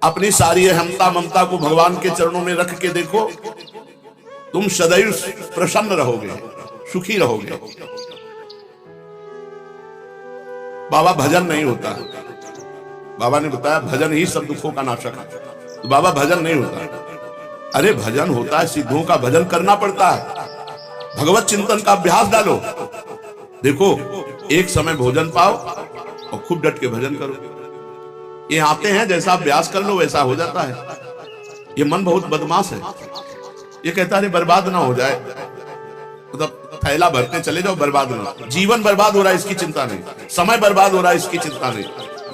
अपनी सारी अहमता ममता को भगवान के चरणों में रख के देखो, तुम सदैव प्रसन्न रहोगे, सुखी रहोगे। बाबा भजन नहीं होता, बाबा ने बताया भजन ही सब दुखों का नाशक है। तो बाबा भजन नहीं होता, अरे भजन होता है, सिद्धों का भजन करना पड़ता है। भगवत चिंतन का अभ्यास डालो। देखो, एक समय भोजन पाओ और खूब डट के भजन करो। ये आते हैं, जैसा अभ्यास कर लो वैसा हो जाता है। ये मन बहुत बदमाश है, ये कहता है बर्बाद ना हो जाए, मतलब थैला भरते चले जाओ, बर्बाद ना। जीवन बर्बाद हो रहा है इसकी चिंता नहीं, समय बर्बाद हो रहा है इसकी चिंता नहीं,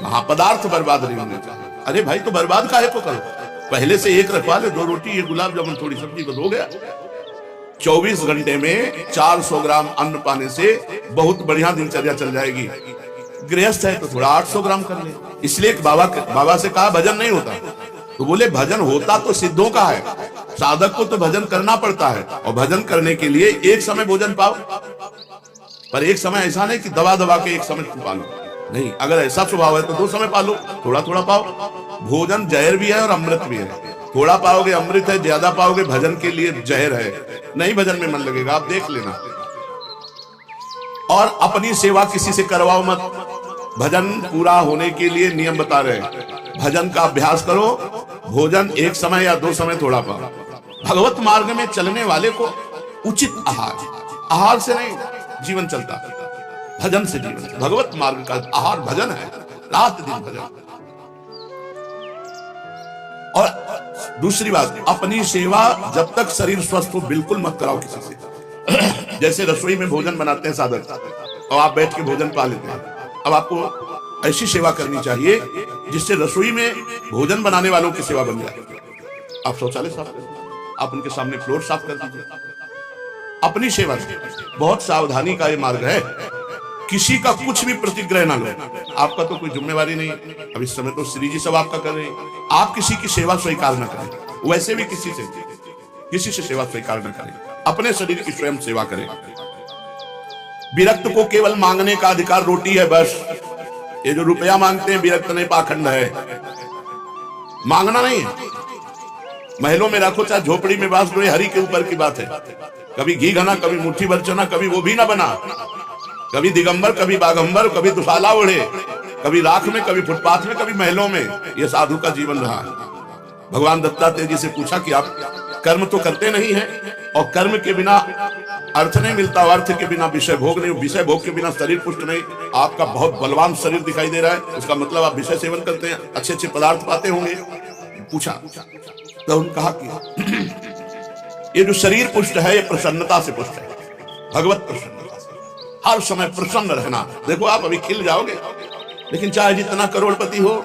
महापदार्थ बर्बाद नहीं होने चाहिए। अरे भाई, तो बर्बाद काहे को करो, पहले से एक रखवा ले, 2 रोटी, ये गुलाब जामुन, थोड़ी सब्जी, बस हो गया। 24 घंटे में 400 ग्राम अन्न पाने से बहुत बढ़िया दिनचर्या चल जाएगी। गृहस्थ है तो थोड़ा 800 ग्राम कर ले। इसलिए बाबा से कहा भजन नहीं होता, तो बोले भजन होता तो सिद्धों का है, साधक को तो भजन करना पड़ता है। और भजन करने के लिए एक समय भोजन पाओ, पर एक समय ऐसा नहीं कि दबा दबा के एक समय पालो, नहीं। अगर ऐसा स्वभाव है तो 2 समय पालो, थोड़ा थोड़ा पाओ। भोजन जहर भी है और अमृत भी है, थोड़ा पाओगे अमृत है, ज्यादा पाओगे भजन के लिए जहर है, नहीं भजन में मन लगेगा, आप देख लेना। और अपनी सेवा किसी से करवाओ मत। भजन पूरा होने के लिए नियम बता रहे हैं, भजन का अभ्यास करो, भोजन एक समय या 2 समय थोड़ा पाओ। भगवत मार्ग में चलने वाले को उचित आहार से नहीं जीवन चलता, भजन से जीवन। भगवत मार्ग का आहार भजन है, रात दिन भजन। और दूसरी बात, अपनी सेवा जब तक शरीर स्वस्थ हो बिल्कुल मत कराओ किसी से। जैसे रसोई में भोजन बनाते हैं साधक, और आप बैठ के भोजन पा लेते हैं। अब आपको ऐसी सेवा करनी चाहिए जिससे रसोई में भोजन बनाने वालों की सेवा बन जाए। आप शौचालय साफ कर दीजिए, आप उनके सामने फ्लोर साफ कर दीजिए, अपनी सेवा से। बहुत सावधानी का ये मार्ग है, किसी का कुछ भी प्रतिग्रह ना लो। आपका तो कोई जिम्मेवारी नहीं, अब इस समय तो श्री जी सब आपका कर रहे हैं। आप किसी की सेवा स्वीकार न करें, वैसे भी किसी से सेवा स्वीकार न करें, अपने शरीर की स्वयं सेवा करें। विरक्त को केवल मांगने का अधिकार रोटी है, बस। ये जो रुपया मांगते हैं विरक्त नहीं, पाखंड है, मांगना नहीं है। महलों में रखो चाहे झोपड़ी में बास लो, हरि के ऊपर की बात है। कभी घी घना, कभी मुट्ठी भर चना, कभी वो भी ना बना, कभी दिगंबर, कभी बागंबर, कभी दुशाला ओढ़े, कभी राख में, कभी फुटपाथ में, कभी महलों में। यह साधु का जीवन रहा है। भगवान दत्तात्रेय जी से पूछा कि आप कर्म तो करते नहीं हैं, और कर्म के बिना अर्थ नहीं मिलता, अर्थ के बिना विषय भोग नहीं, विषय भोग के बिना शरीर पुष्ट नहीं। आपका बहुत बलवान शरीर दिखाई दे रहा है, इसका मतलब आप विषय सेवन करते हैं, अच्छे अच्छे पदार्थ पाते होंगे। पूछा तो उन्होंने कहा कि ये जो शरीर पुष्ट है, ये प्रसन्नता से पुष्ट है, भगवत प्रसन्नता से। हर समय प्रसन्न रहना। देखो, आप अभी खिल जाओगे, लेकिन चाहे जितना करोड़पति हो,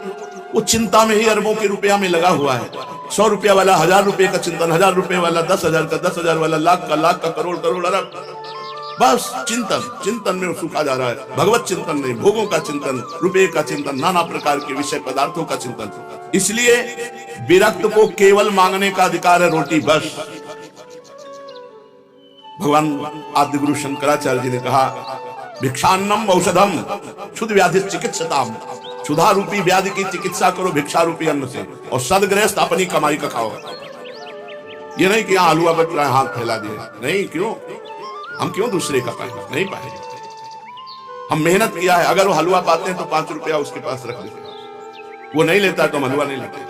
वो चिंता में ही अरबों के रुपया में लगा हुआ है। 100 रुपया वाला 1000 रुपये का चिंतन, 1000 रुपये वाला 10,000 का, 10,000 वाला लाख का, करोड़ अरब, बस चिंतन में सुखा जा रहा है। भगवत चिंतन नहीं, भोगों का चिंतन, रुपये का चिंतन, नाना प्रकार के विषय पदार्थों का चिंतन। इसलिए विरक्त को केवल मांगने का अधिकार है, रोटी, बस। भगवान आदि गुरु शंकराचार्य जी ने कहा, भिक्षान्नम औषधम क्षुध व्याधि चिकित्सताम। क्षुधा रूपी व्याधि की चिकित्सा करो भिक्षा रूपी अन्न से, और सदगृहस्थ अपनी कमाई का खाओ। ये नहीं कि यहाँ हलवा बट रहा है, हाथ फैला दिए, नहीं। क्यों? हम क्यों दूसरे का पाएंगे? नहीं पाएंगे। हम मेहनत किया है, अगर वो हलवा पाते हैं तो 5 रुपया उसके पास रख देते हैं, वो नहीं लेता तो हम हलवा नहीं लेते।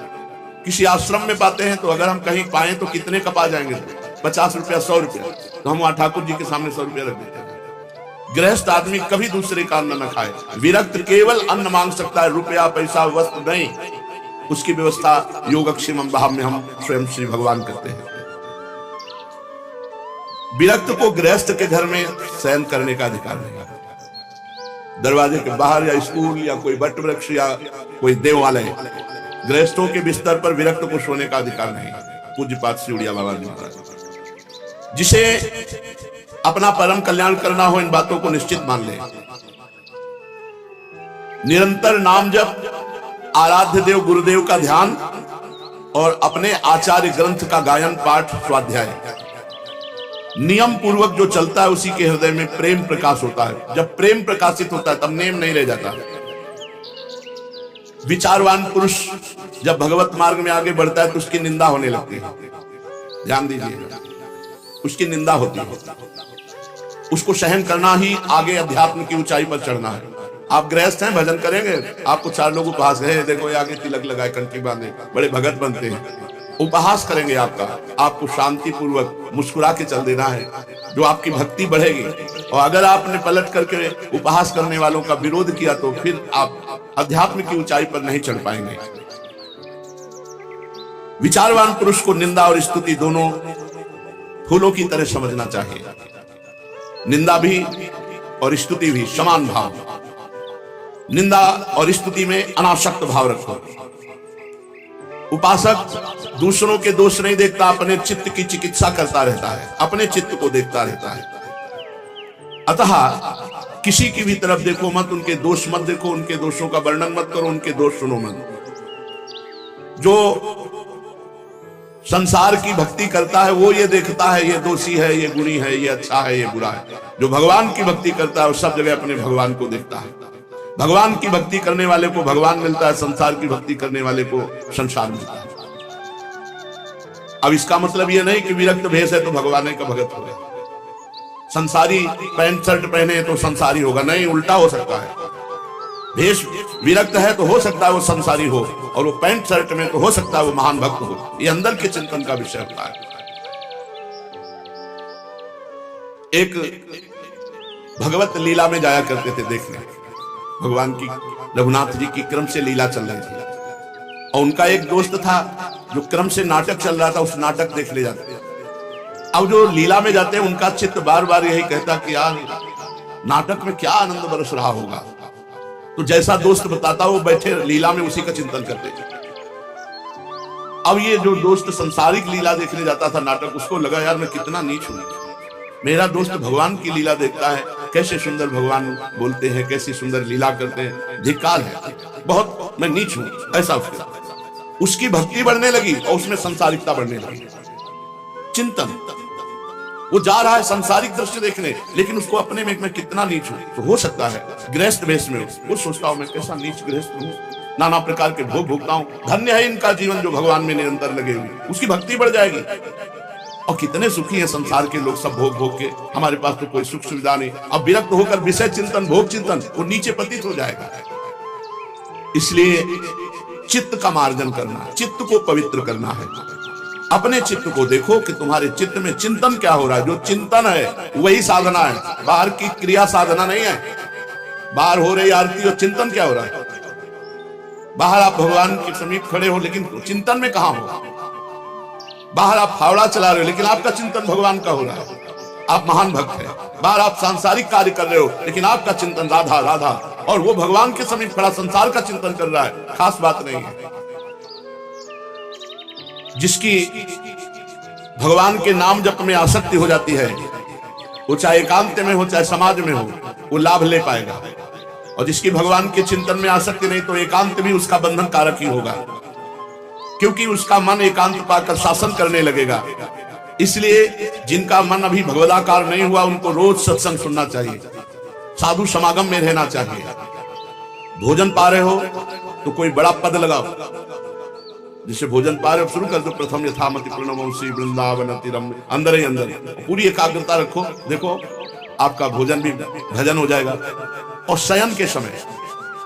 किसी आश्रम में पाते हैं तो अगर हम कहीं पाए तो कितने का पा जाएंगे? 50 रुपया, 100 रुपया, तो हम वहां ठाकुर जी के सामने 100 रुपया रख देते हैं। गृहस्थ आदमी कभी दूसरे का अन्न न खाए। विरक्त केवल अन्न मांग सकता है, रुपया, पैसा, वस्त्र नहीं। उसकी व्यवस्था योगक्षेमम भाव में हम स्वयं श्री भगवान करते हैं। विरक्त को गृहस्थ के घर में शयन करने का अधिकार नहीं है। दरवाजे के बाहर या स्कूल या कोई वट वृक्ष या कोई देवालय, गृहस्थों के बिस्तर पर विरक्त को सोने का अधिकार नहीं। पूज्यपाद श्री उड़िया बाबा जी महाराज। जिसे अपना परम कल्याण करना हो, इन बातों को निश्चित मान ले। निरंतर नाम जप, आराध्य देव गुरुदेव का ध्यान, और अपने आचार्य ग्रंथ का गायन, पाठ, स्वाध्याय। नियम पूर्वक जो चलता है उसी के हृदय में प्रेम प्रकाश होता है। जब प्रेम प्रकाशित होता है तब नेम नहीं रह जाता। विचारवान पुरुष जब भगवत मार्ग में आगे बढ़ता है तो उसकी निंदा होने लगती है। ध्यान दीजिएगा, उसकी निंदा होती है। उसको सहन करना ही आगे अध्यात्म की ऊंचाई पर चढ़ना है। आप गृहस्थ हैं, भजन करेंगे, आपको 4 लोग उपहास गए, देखो ये आगे तिलक लगाए, कंठी बांधे, बड़े भगत बनते हैं, उपहास करेंगे आपका। आपको शांति पूर्वक मुस्कुरा के चल देना है, जो आपकी भक्ति बढ़ेगी। और अगर आपने पलट करके उपहास करने वालों का विरोध किया तो फिर आप अध्यात्म की ऊंचाई पर नहीं चढ़ पाएंगे। विचारवान पुरुष को निंदा और स्तुति दोनों फूलों की तरह समझना चाहिए। निंदा भी और स्तुति भी समान भाव। निंदा और स्तुति में अनासक्त भाव रखो। उपासक दूसरों के दोष नहीं देखता, अपने चित्त की चिकित्सा करता रहता है, अपने चित्त को देखता रहता है। अतः किसी की भी तरफ देखो मत, उनके दोष मत देखो, उनके दोषों का वर्णन मत करो, उनके दोष सुनो मत। जो संसार की भक्ति करता है वो ये देखता है ये दोषी है, ये गुणी है, ये अच्छा है, ये बुरा है। जो भगवान की भक्ति करता है वो सब जगह अपने भगवान को देखता है। भगवान की भक्ति करने वाले को भगवान मिलता है, संसार की भक्ति करने वाले को संसार मिलता है। अब इसका मतलब ये नहीं कि विरक्त भेष है तो भगवान का भगत हो गया, संसारी पैंट शर्ट पहने तो संसारी होगा, नहीं, उल्टा हो सकता है। भेष विरक्त है तो हो सकता है वो संसारी हो, और वो पैंट शर्ट में तो हो सकता है वो महान भक्त हो। ये अंदर के चिंतन का विषय होता है। एक भगवत लीला में जाया करते थे देखने, भगवान की, रघुनाथ जी की क्रम से लीला चल रही थी, और उनका एक दोस्त था जो क्रम से नाटक चल रहा था, उस नाटक देखने जाते। अब जो लीला में जाते हैं उनका चित्त बार बार यही कहता कि यार नाटक में क्या आनंद बरस रहा होगा। तो जैसा दोस्त बताता वो बैठे लीला में उसी का चिंतन करते। अब ये जो दोस्त संसारिक लीला देखने जाता था नाटक, उसको लगा यार मैं कितना नीच हूं, मेरा दोस्त भगवान की लीला देखता है, कैसे सुंदर भगवान बोलते हैं, कैसी सुंदर लीला करते हैं, धिक्कार है, बहुत मैं नीच हूं, ऐसा उसकी भक्ति बढ़ने लगी और उसमें संसारिकता बढ़ने लगी। चिंतन, वो जा रहा है संसारिक दृश्य देखने, लेकिन उसको अपने में मैं कितना नीच हूं। तो हो सकता है गृहस्थ वेश में वो सोचता हूं मैं कैसा नीच गृहस्थ हूं, नाना प्रकार के भोग भोगता हूं, धन्य है इनका जीवन जो भगवान में निरंतर लगे हुए, उसकी भक्ति बढ़ जाएगी। और कितने सुखी हैं संसार के लोग, सब भोग भोग के, हमारे पास तो कोई सुख सुविधा नहीं। अब विरक्त होकर विषय चिंतन, भोग चिंतन, वो नीचे पतित हो जाएगा। इसलिए चित्त का मार्जन करना है, चित्त को पवित्र करना है। अपने चित्त को देखो कि तुम्हारे चित्त में चिंतन क्या हो रहा है। जो चिंतन है वही साधना है, बाहर की क्रिया साधना नहीं है। बाहर हो रही आरती और चिंतन क्या हो रहा है। बाहर आप भगवान के समीप खड़े हो लेकिन चिंतन में कहां हो। बाहर आप फावड़ा चला रहे हो लेकिन आपका चिंतन भगवान का हो रहा है, आप महान भक्त हैं। बाहर आप सांसारिक कार्य कर रहे हो लेकिन आपका चिंतन राधा राधा, और वो भगवान के समीप खड़ा संसार का चिंतन कर रहा है, खास बात नहीं है। जिसकी भगवान के नाम जप में आसक्ति हो जाती है, वो चाहे एकांत में हो चाहे समाज में हो, वो लाभ ले पाएगा। और जिसकी भगवान के चिंतन में आसक्ति नहीं, तो एकांत भी उसका बंधन कारक ही होगा, क्योंकि उसका मन एकांत पाकर शासन करने लगेगा। इसलिए जिनका मन अभी भगवदाकार नहीं हुआ, उनको रोज सत्संग सुनना चाहिए, साधु समागम में रहना चाहिए। भोजन पा रहे हो तो कोई बड़ा पद लगाओ, जिसे भोजन पा रहे हो शुरू कर दो, प्रथम यथामति प्रणमोसी वृंदावन रम्य, अंदर ही अंदर पूरी एकाग्रता रखो। देखो आपका भोजन भी भजन हो जाएगा। और शयन के समय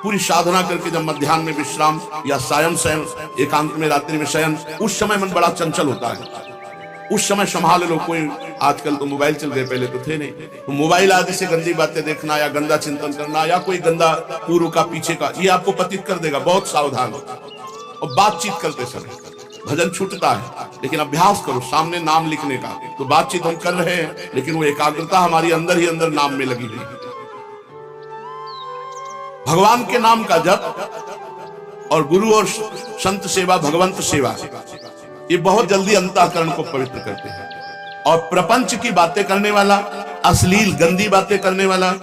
पूरी साधना करके जब मध्याह्न में विश्राम या सायं शयन, एकांत में रात्रि में शयन, उस समय मन बड़ा चंचल होता है। उस समय संभाल लो। कोई आजकल तो मोबाइल चल गए, पहले तो थे नहीं, तो मोबाइल आदि से गंदी बातें देखना या गंदा चिंतन करना या कोई गंदा पूर्व का पीछे का, ये आपको पतित कर देगा। बहुत सावधान हो। और बातचीत करते समय भजन छूटता है, लेकिन अभ्यास करो सामने नाम लिखने का। तो बातचीत हम कर रहे हैं लेकिन वो एकाग्रता हमारी अंदर ही अंदर नाम में लगी हुई है। भगवान के नाम का जप और गुरु और संत सेवा, भगवंत सेवा, ये बहुत जल्दी अंतःकरण को पवित्र करते हैं। और प्रपंच की बातें करने वाला, अश्लील गंदी बातें करने वाला,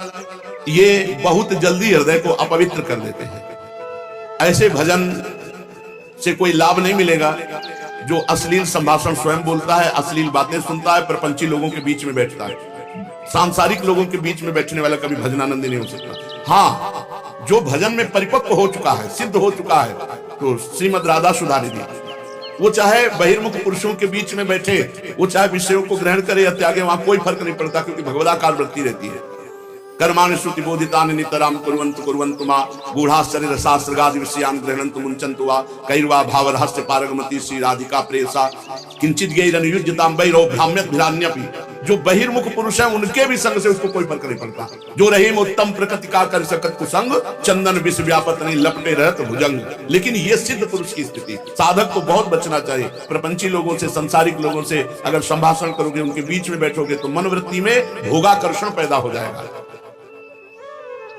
ये बहुत जल्दी हृदय को अपवित्र कर देते हैं। ऐसे भजन से कोई लाभ नहीं मिलेगा जो अश्लील संभाषण स्वयं बोलता है, अश्लील बातें सुनता है, प्रपंची लोगों के बीच में बैठता है। सांसारिक लोगों के बीच में बैठने वाला कभी भजनानंदी नहीं हो सकता। हाँ, जो भजन में परिपक्व हो चुका है, सिद्ध हो चुका है, तो श्रीमद राधा सुधा निधि, वो चाहे बहिर्मुख पुरुषों के बीच में बैठे, वो चाहे विषयों को ग्रहण करे या त्यागे, वहां कोई फर्क नहीं पड़ता, क्योंकि भगवदाकार वृत्ति रहती है। कर्माणि श्रुति बोधितानि नितराम कुर्वन्तु कुर्वन्तु मा गूढ़ाश्चर्य रसास्त्रगादि विषयान् गृह्णन्तु मुञ्चन्तु वा कैर्वा भावरहस्य पारगमति श्री राधिका प्रेसा किंचित गैरनुयुज्यतां वैरो भ्राम्यद्भिरान्यपि। जो बहिर्मुख पुरुष है उनके भी संग से उसको कोई फर्क नहीं पड़ता। जो रहीम उत्तम प्रकृति का कर सकत कुसंग, चंदन विष व्यापत नहीं लपटे रहत भुजंग। लेकिन ये सिद्ध पुरुष की स्थिति, साधक को बहुत बचना चाहिए। प्रपंची लोगों से, संसारिक लोगों से अगर संभाषण करोगे, उनके बीच में बैठोगे, तो मनोवृत्ति में भोगाकर्षण पैदा हो जाएगा।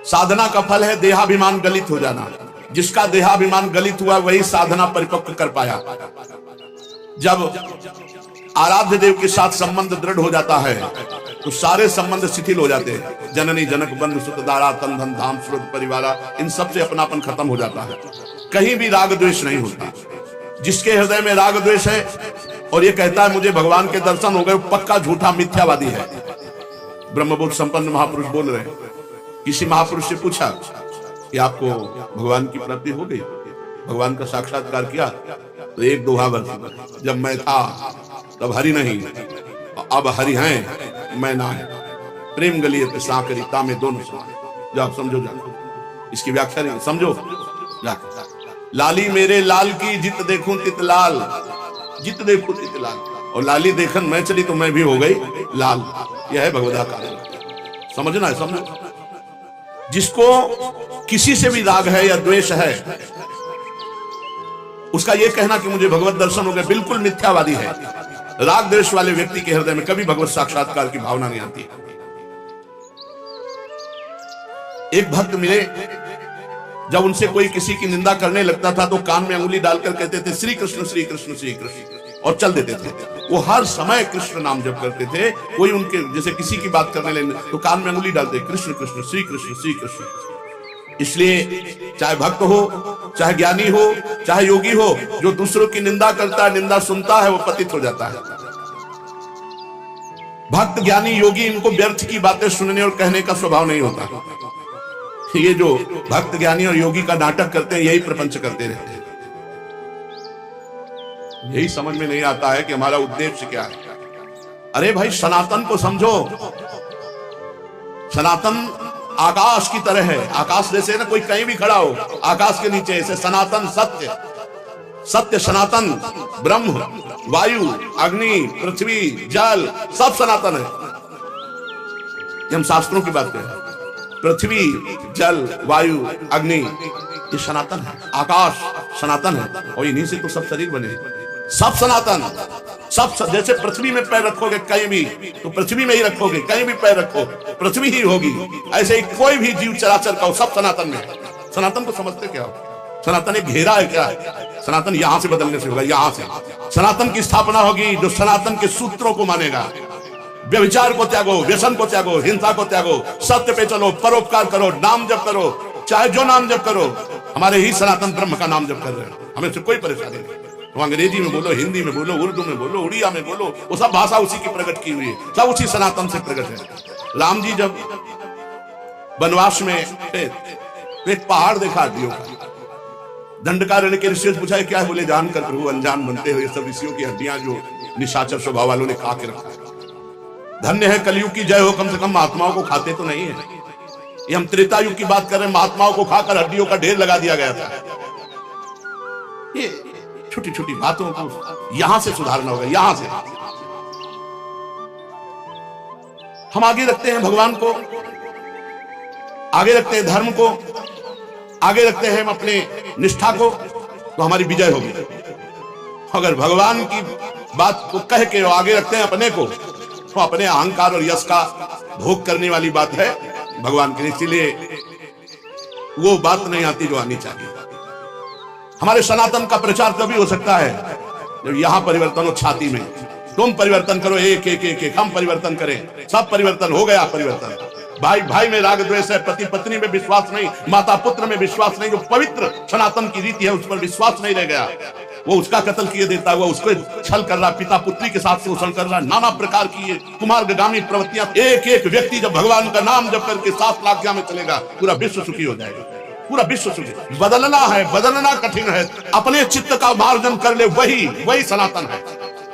साधना का फल है देहाभिमान गलित हो जाना। जिसका देहाभिमान गलित हुआ वही साधना परिपक्व कर पाया। जब आराध्य देव के साथ संबंध दृढ़ हो जाता है तो सारे संबंध शिथिल हो जाते हैं। जननी जनक बंधु सुत दारा तन धन धाम स्रोत परिवारा, इन सब से अपनापन खत्म हो जाता है। कहीं भी राग द्वेष नहीं होता। जिसके हृदय में राग द्वेष है और ये कहता है मुझे भगवान के दर्शन हो गए, पक्का झूठा मिथ्यावादी है। ब्रह्मबोध संपन्न महापुरुष बोल रहे हैं। किसी महापुरुष से पूछा कि आपको भगवान की प्राप्ति हो गई, भगवान का साक्षात्कार किया? तो एक दोहा बस, जब मैं था तब हरि नहीं, अब हरि हैं मैं ना है। प्रेम गलिए पे साकरी तामे दोनों समान। जाओ समझो, जाओ इसकी व्याख्या नहीं समझो। लाली मेरे लाल की जित देखूं तित लाल, जित देखूं तित लाल। और लाली देखन मैं चली तो मैं भी हो गई लाल। यह है भगवदाकार। समझना है, समझो। जिसको किसी से भी राग है या द्वेष है, उसका यह कहना कि मुझे भगवत दर्शन हो गए बिल्कुल मिथ्यावादी है। राग द्वेष वाले व्यक्ति के हृदय में कभी भगवत साक्षात्कार की भावना नहीं आती। एक भक्त मिले, जब उनसे कोई किसी की निंदा करने लगता था तो कान में अंगुली डालकर कहते थे श्री कृष्ण श्री कृष्ण श्री कृष्ण, और चल देते थे। वो हर समय कृष्ण नाम जप करते थे। कोई उनके जैसे किसी की बात करने लगे तो कान में अंगुली डालते, कृष्ण कृष्ण श्री कृष्ण श्री कृष्ण। इसलिए चाहे भक्त हो, चाहे ज्ञानी हो, चाहे योगी हो, जो दूसरों की निंदा करता है, निंदा सुनता है, वो पतित हो जाता है। भक्त ज्ञानी योगी इनको व्यर्थ की बातें सुनने और कहने का स्वभाव नहीं होता। ये जो भक्त ज्ञानी और योगी का नाटक करते हैं, यही प्रपंच करते रहते हैं। यही समझ में नहीं आता है कि हमारा उद्देश्य क्या है। अरे भाई, सनातन को समझो। सनातन आकाश की तरह है। आकाश जैसे ना कोई कहीं भी खड़ा हो, आकाश के नीचे ऐसे सनातन सत्य, सत्य सनातन ब्रह्म, वायु, अग्नि, पृथ्वी, जल, सब सनातन है। ये हम शास्त्रों की बात करें। पृथ्वी, जल, वायु, अग्नि, ये सनातन है। आकाश सनातन है, और इन्हीं से तो सब शरीर बने। सब सनातन, सब जैसे पृथ्वी में पैर रखोगे कहीं भी तो पृथ्वी में ही रखोगे, कहीं भी पैर रखो पृथ्वी ही होगी। ऐसे ही कोई भी जीव चराचर का हो, सब सनातन में। सनातन को समझते क्या हो? सनातन एक घेरा है क्या? सनातन यहां से बदलने से होगा, यहां से। सनातन की स्थापना होगी जो सनातन के सूत्रों को मानेगा। व्यभिचार को त्यागो, व्यसन को त्यागो, हिंसा को त्यागो, सत्य पे चलो, परोपकार करो, नाम जप करो, चाहे जो नाम जप करो। हमारे ही सनातन ब्रह्म का नाम जप कर रहे हैं, हमें से कोई परेशानी नहीं। तो अंग्रेजी में बोलो, हिंदी में बोलो, उर्दू में बोलो, उड़िया में बोलो, वो सब भाषा उसी की प्रकट की हुई है, सब उसी सनातन से प्रकट है। राम जी जब वनवास में थे तो एक पहाड़ देखा हड्डियों का। दंडकारण्य के ऋषि से पूछा क्या है? बोले जानकर प्रभु अनजान बनते हुए सब ऋषियों की हड्डियां जो निशाचर स्वभाव वालों ने खा के रखा है। धन्य है कलयुग की जय हो, कम से कम महात्माओं को खाते तो नहीं है। ये हम त्रेता युग की बात कर रहे हैं, महात्माओं को खाकर हड्डियों का ढेर लगा दिया गया था। ये छोटी छोटी बातों को यहां से सुधारना होगा, यहां से। हम आगे रखते हैं भगवान को, आगे रखते हैं धर्म को, आगे रखते हैं हम अपने निष्ठा को, तो हमारी विजय होगी। अगर भगवान की बात को कह के आगे रखते हैं अपने को, तो अपने अहंकार और यश का भोग करने वाली बात है भगवान के। इसीलिए वो बात नहीं आती जो आनी चाहिए। हमारे सनातन का प्रचार तभी हो सकता है जब यहां परिवर्तन हो, छाती में। तुम परिवर्तन करो, एक एक एक एक, हम परिवर्तन करें, सब परिवर्तन हो गया। परिवर्तन भाई भाई में राग द्वेष है, पति पत्नी में विश्वास नहीं, माता पुत्र में विश्वास नहीं, जो पवित्र सनातन की रीति है उस पर विश्वास नहीं रह गया। वो उसका कत्ल किए देता हुआ उसको छल कर रहा, पिता पुत्री के साथ शोषण कर रहा, नाना प्रकार की ये कुमार्गामी प्रवृत्तियां। एक एक व्यक्ति जब भगवान का नाम जप करके 7 लाख में चलेगा, पूरा विश्व सुखी हो जाएगा। पूरा विश्व सुखी। बदलना है, बदलना कठिन है, अपने चित्त का मार्जन कर ले, वही सनातन है,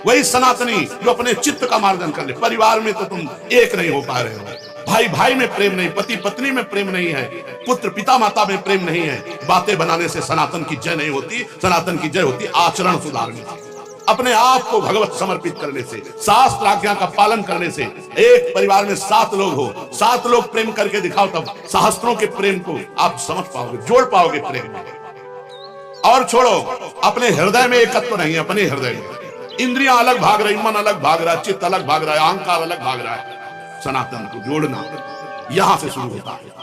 वही सनातनी जो अपने चित्त का मार्जन कर ले। परिवार में तो तुम एक नहीं हो पा रहे हो, भाई भाई में प्रेम नहीं, पति पत्नी में प्रेम नहीं है, पुत्र पिता माता में प्रेम नहीं है। बातें बनाने से सनातन की जय नहीं होती, सनातन की जय होती आचरण सुधारने से, अपने आप को भगवत समर्पित करने से, शास्त्र आज्ञा का पालन करने से। एक परिवार में 7 लोग हो, 7 लोग प्रेम करके दिखाओ, तब सहस्त्रों के प्रेम को आप समझ पाओगे, जोड़ पाओगे प्रेम। और छोड़ो, अपने हृदय में एकत्व नहीं है, अपने हृदय में इंद्रियां अलग भाग रही, मन अलग भाग रहा है, चित्त अलग भाग रहा है, अहंकार अलग भाग रहा है। सनातन को जोड़ना यहां से शुरू होता है।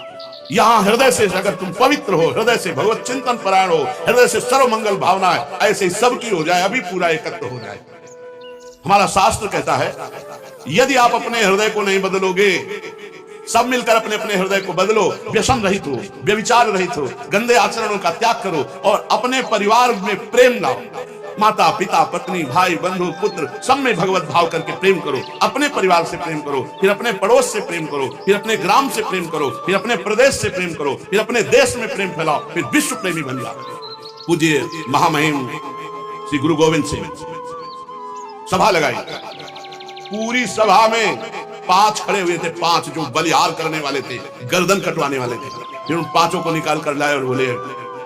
यहां हृदय से अगर तुम पवित्र हो, हृदय से भगवत चिंतन परायण हो, हृदय से सर्वमंगल भावना है, ऐसे ही सबकी हो जाए, अभी पूरा एकत्र हो जाए। हमारा शास्त्र कहता है यदि आप अपने हृदय को नहीं बदलोगे, सब मिलकर अपने अपने हृदय को बदलो, व्यसन रहित हो, व्यभिचार रहित हो, गंदे आचरणों का त्याग करो और अपने परिवार में प्रेम लाओ। माता पिता पत्नी भाई बंधु पुत्र सब में भगवत भाव करके प्रेम करो। अपने परिवार से प्रेम करो, फिर अपने पड़ोस से प्रेम करो, फिर अपने ग्राम से प्रेम करो, फिर अपने प्रदेश से प्रेम करो, फिर अपने देश में प्रेम फैलाओ, फिर विश्व प्रेमी बन जाओ। पूज्य महामहिम श्री गुरु गोविंद सिंह सभा लगाई, पूरी सभा में 5 खड़े हुए थे, 5 जो बलिहार करने वाले थे, गर्दन कटवाने वाले थे। फिर उन 5 को निकाल कर लाए और बोले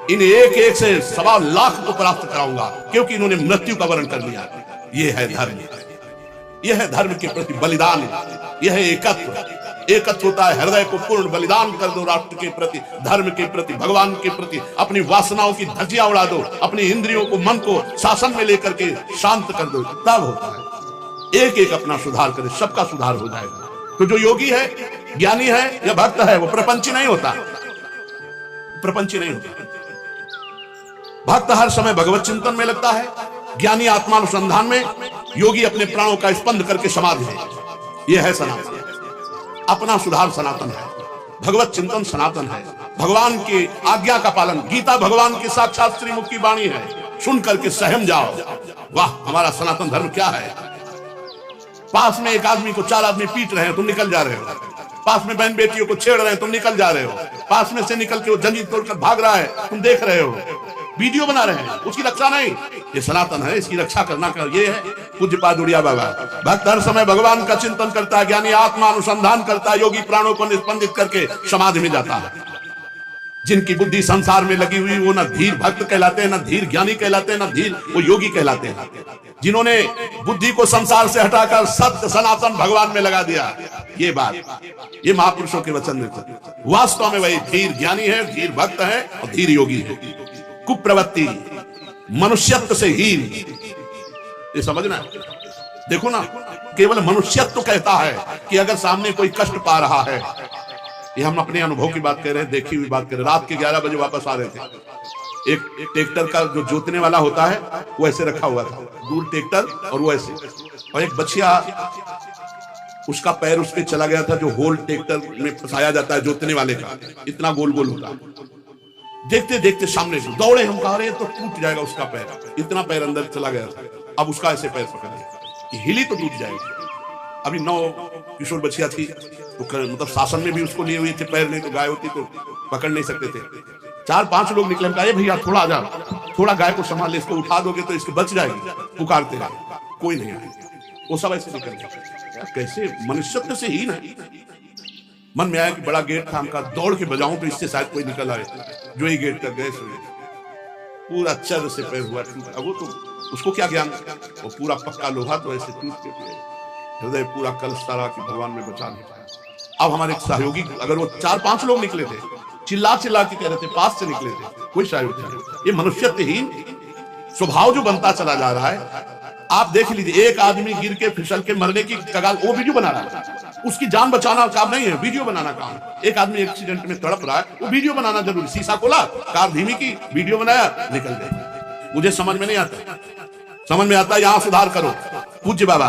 इन एक एक से 1.25 लाख को प्राप्त कराऊंगा, क्योंकि इन्होंने मृत्यु का वर्ण कर लिया। यह है धर्म, यह है धर्म के प्रति बलिदान, यह है एकत्व। एकत्व होता है हृदय को पूर्ण बलिदान कर दो, राष्ट्र के प्रति, धर्म के प्रति, भगवान के प्रति, अपनी वासनाओं की धज्जियां उड़ा दो, अपनी इंद्रियों को मन को शासन में लेकर के शांत कर दो, तब होता है। एक एक अपना सुधार करे, सबका सुधार हो जाएगा। तो जो योगी है, ज्ञानी है या भक्त है, वो प्रपंची नहीं होता, प्रपंची नहीं होता। भक्त हर समय भगवत चिंतन में लगता है, ज्ञानी आत्मानुसंधान में, योगी अपने प्राणों का स्पंद करके समाधि में। यह है सनातन, अपना सुधार सनातन है, भगवत चिंतन सनातन है, भगवान की आज्ञा का पालन। गीता भगवान की साक्षात श्रीमुख की वाणी है, सुन करके सहम जाओ, वाह हमारा सनातन धर्म क्या है। पास में एक आदमी को 4 आदमी पीट रहे हैं, तुम निकल जा रहे हो। पास में बहन बेटियों को छेड़ रहे हैं, तुम निकल जा रहे हो। पास में से निकल के वो जंजीर तोड़कर भाग रहा है, तुम देख रहे हो, वीडियो बना रहे हैं, उसकी रक्षा नहीं। ये सनातन है, इसकी रक्षा करना ये है। पूज्य पाद उड़िया बाबा, भक्त हर समय भगवान का चिंतन करता है, ज्ञानी आत्मा अनुसंधान करता है, योगी प्राणों को निस्पंदित करके समाधि में जाता है। जिनकी बुद्धि संसार में लगी हुई, वो ना धीर भक्त कहलाते हैं, ना धीर ज्ञानी कहलाते हैं, ना धीर वो योगी कहलाते हैं। जिन्होंने बुद्धि को संसार से हटाकर सत्य सनातन भगवान में लगा दिया, ये बात, ये महापुरुषों के वचन में वास्तव में वही धीर ज्ञानी है, धीर भक्त है और धीर योगी है। कुप्रवृत्ति, मनुष्यत्व से हीन, ये समझना। देखो ना, केवल मनुष्यत्व कहता है कि अगर सामने कोई कष्ट पा रहा है, ये हम अपने अनुभव की बात कर रहे हैं, देखी हुई बात कर रहे हैं। रात के 11 बजे वापस आ रहे थे, एक ट्रैक्टर का जो जोतने वाला होता है वो ऐसे रखा हुआ था, दूर ट्रैक्टर और वो ऐसे, और एक बछिया उसका पैर उस पे चला गया था, जो होल ट्रैक्टर में फंसाया जाता है जोतने वाले का, इतना गोल गोल होता। देखते देखते सामने से दौड़े, हम कह रहे हैं तो टूट जाएगा उसका पैर, इतना पैर अंदर चला गया था। अब उसका ऐसे पैर पकड़ लिया, हिली तो टूट जाएगी। अभी 9 किशोर बच्चियां थी, तो मतलब शासन में भी उसको लिए हुए थे, पैर नहीं तो गाय होती तो पकड़ नहीं सकते थे। 4-5 लोग निकले, कहा भैया थोड़ा आ जा, थोड़ा गाय को संभाल ले, इसको उठा दोगे तो इसको बच जाएगी। पुकारते रहे, कोई नहीं आए, वो सब ऐसे निकल गए। कैसे मनुष्यत्व से हीन है। मन में आया कि बड़ा गेट था, हमका दौड़ के बजाऊं तो इससे शायद कोई निकल आए। जो ही गेट तक गए, पूरा चर से पैर हुआ टूटा। वो तो उसको क्या ज्ञान, वो पूरा पक्का लोहा तो ऐसे टूट के हृदय पूरा कलश सारा कि भगवान में बचा नहीं पाया। अब हमारे सहयोगी, अगर वो 4-5 लोग निकले थे, चिल्ला चिल्ला के कह रहे थे, पास से निकले थे, कोई सहयोग नहीं। ये मनुष्यत्वहीन स्वभाव जो बनता चला जा रहा है। आप देख लीजिए, एक आदमी गिर के फिसल के मरने की कगार, वो वीडियो बना रहा है, उसकी जान बचाना काम नहीं है, वीडियो बनाना काम। एक आदमी एक्सीडेंट में तड़प रहा है, वो वीडियो बनाना जरूरी। शीशा खोला, कार धीमी की, वीडियो बनाया, निकल गए। मुझे समझ में नहीं आता, समझ में आता है यहां सुधार करो। पूज्य बाबा